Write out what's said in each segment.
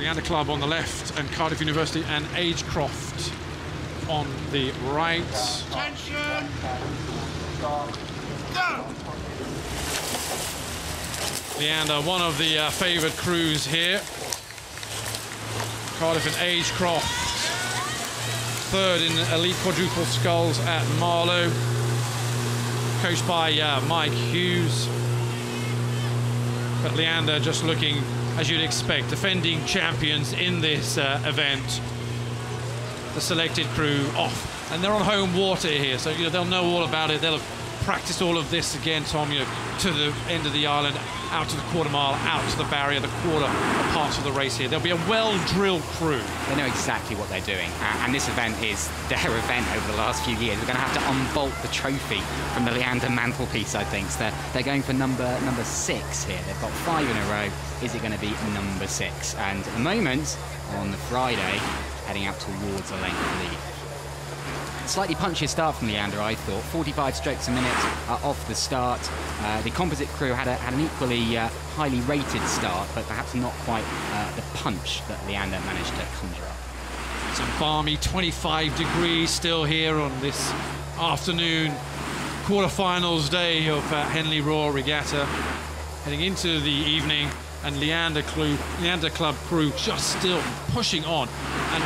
Leander Club on the left and Cardiff University and Agecroft on the right. Attention! Go! Leander, one of the favoured crews here. Cardiff and Agecroft, third in elite quadruple sculls at Marlow, coached by Mike Hughes. But Leander just looking, as you'd expect, defending champions in this event. The selected crew off, and they're on home water here, so they'll know all about it. They'll have practiced all of this again, Tom, to the end of the island, out to the quarter mile, out to the barrier, the quarter parts of the race here. There'll be a well-drilled crew. They know exactly what they're doing, and this event is their event over the last few years. We're going to have to unbolt the trophy from the Leander mantelpiece, I think. So they're going for number 6 here. They've got 5 in a row. Is it going to be number 6? And at the moment, on the Friday, heading out towards a length lead. Slightly punchier start from Leander, I thought. 45 strokes a minute off the start. The composite crew had an equally highly rated start, but perhaps not quite the punch that Leander managed to conjure up. Some balmy 25 degrees still here on this afternoon quarterfinals day of Henley Royal Regatta. Heading into the evening, and Leander Club crew just still pushing on. And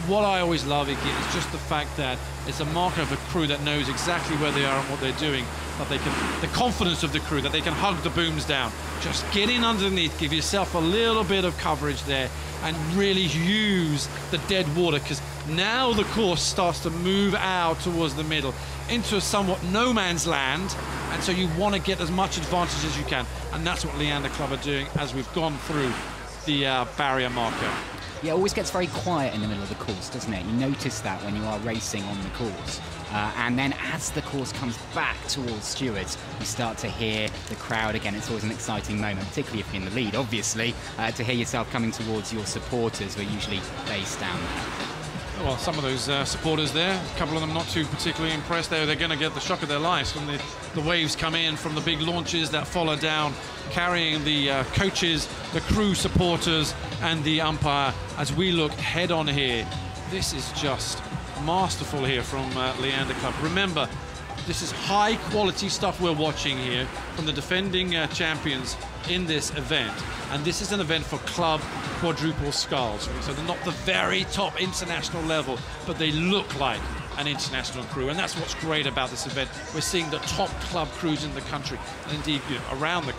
what I always love again is just the fact that it's a marker of a crew that knows exactly where they are and what they're doing, that they can, the confidence of the crew, that they can hug the booms down. Just get in underneath, give yourself a little bit of coverage there, and really use the dead water, because now the course starts to move out towards the middle into a somewhat no man's land, and so you want to get as much advantage as you can, and that's what Leander Club are doing as we've gone through the barrier marker. Yeah, it always gets very quiet in the middle of the course, doesn't it? You notice that when you are racing on the course. And then as the course comes back towards Stewards, you start to hear the crowd again. It's always an exciting moment, particularly if you're in the lead, obviously, to hear yourself coming towards your supporters who are usually based down there. Well, some of those supporters there, a couple of them not too particularly impressed there. They're going to get the shock of their lives when the waves come in from the big launches that follow down, carrying the coaches, the crew supporters, and the umpire as we look head on here. This is just masterful here from Leander Club. Remember, this is high quality stuff we're watching here from the defending champions in this event, and this is an event for club quadruple sculls, so they're not the very top international level, but they look like an international crew, and that's what's great about this event. We're seeing the top club crews in the country, and indeed around the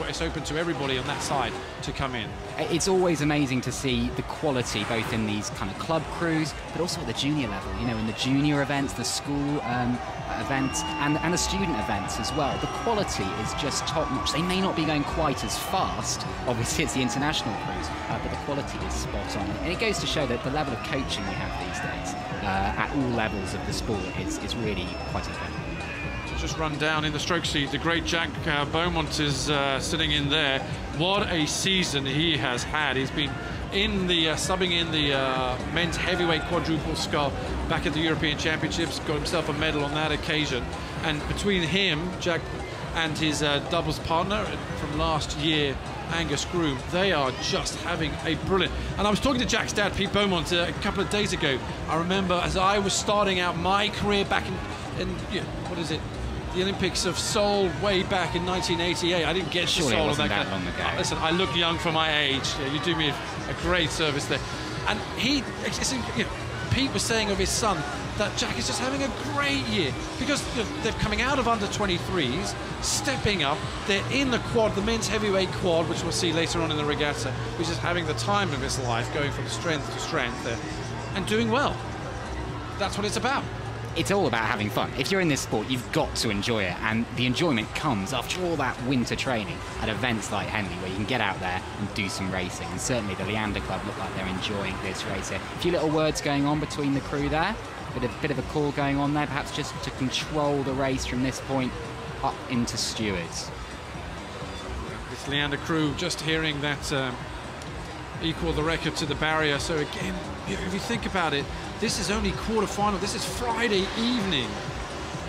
it's open to everybody on that side to come in. It's always amazing to see the quality both in these kind of club crews, but also at the junior level, in the junior events, the school events, and the student events as well. The quality is just top notch. They may not be going quite as fast, obviously it's the international crews, but the quality is spot on. And it goes to show that the level of coaching we have these days at all levels of the sport is really quite incredible. Just run down in the stroke seat. The great Jack Beaumont is sitting in there. What a season he has had. He's been in the subbing in the men's heavyweight quadruple scull back at the European Championships. Got himself a medal on that occasion. And between him, Jack, and his doubles partner from last year, Angus Groom, they are just having a brilliant. And I was talking to Jack's dad, Pete Beaumont, a couple of days ago. I remember as I was starting out my career back in what is it? The Olympics of Seoul way back in 1988. I didn't get to Seoul. It wasn't that long ago. Listen, I look young for my age. You do me a great service there. And Pete was saying of his son that Jack is just having a great year because they're coming out of under 23s, stepping up. They're in the quad, the men's heavyweight quad, which we'll see later on in the regatta, which is having the time of his life, going from strength to strength there, and doing well. That's what it's about. It's all about having fun. If you're in this sport, you've got to enjoy it, and the enjoyment comes after all that winter training at events like Henley, where you can get out there and do some racing. And certainly the Leander Club look like they're enjoying this race here. A few little words going on between the crew there, bit of a call going on there, perhaps just to control the race from this point up into Stewards. This Leander crew just hearing that equal the record to the barrier. So again, if you think about it, this is only quarter-final. This is Friday evening.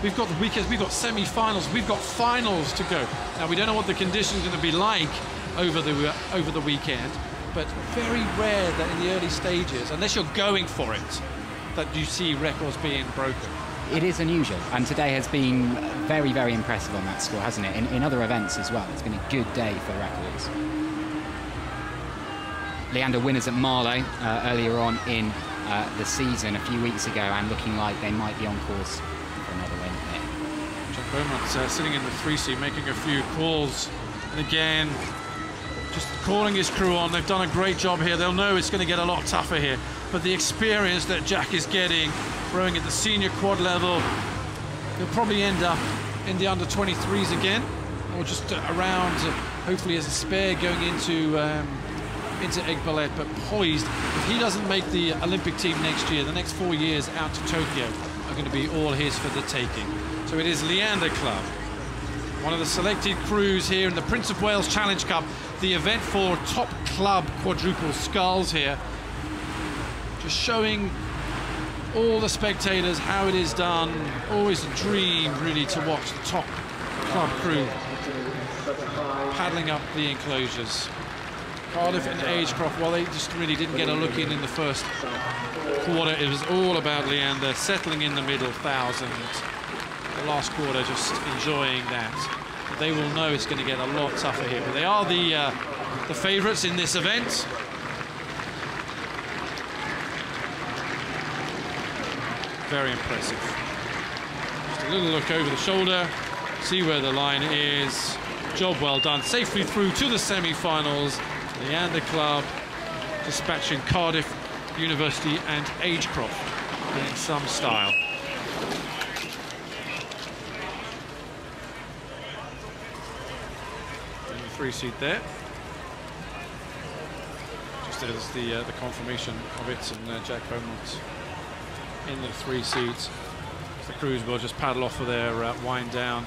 We've got the weekends, we've got semi-finals, we've got finals to go. Now we don't know what the conditions are going to be like over the weekend, but very rare that in the early stages, unless you're going for it, that you see records being broken. It is unusual, and today has been very, very impressive on that score, hasn't it? In other events as well, it's been a good day for records. Leander winners at Marlow earlier on in the season a few weeks ago, and looking like they might be on course for another win here. Jack Beaumont's sitting in the 3 seat, making a few calls, and again, just calling his crew on. They've done a great job here. They'll know it's going to get a lot tougher here, but the experience that Jack is getting, rowing at the senior quad level, he'll probably end up in the under 23s again, or just around, hopefully as a spare going into Agecroft, but poised. If he doesn't make the Olympic team next year, the next 4 years out to Tokyo are going to be all his for the taking. So it is Leander Club, one of the selected crews here in the Prince of Wales Challenge Cup, the event for top club quadruple sculls here. Just showing all the spectators how it is done. Always a dream, really, to watch the top club crew paddling up the enclosures. Cardiff and Agecroft, well, they just really didn't get a look in the first quarter. It was all about Leander settling in the middle, 1,000. The last quarter, just enjoying that. But they will know it's going to get a lot tougher here. But they are the favourites in this event. Very impressive. Just a little look over the shoulder, see where the line is. Job well done. Safely through to the semi-finals. Leander Club dispatching Cardiff University and Agecroft in some style. In the 3 seat there. Just as the confirmation of it, and Jack Beaumont in the 3 seats. The crews will just paddle off for their wind down.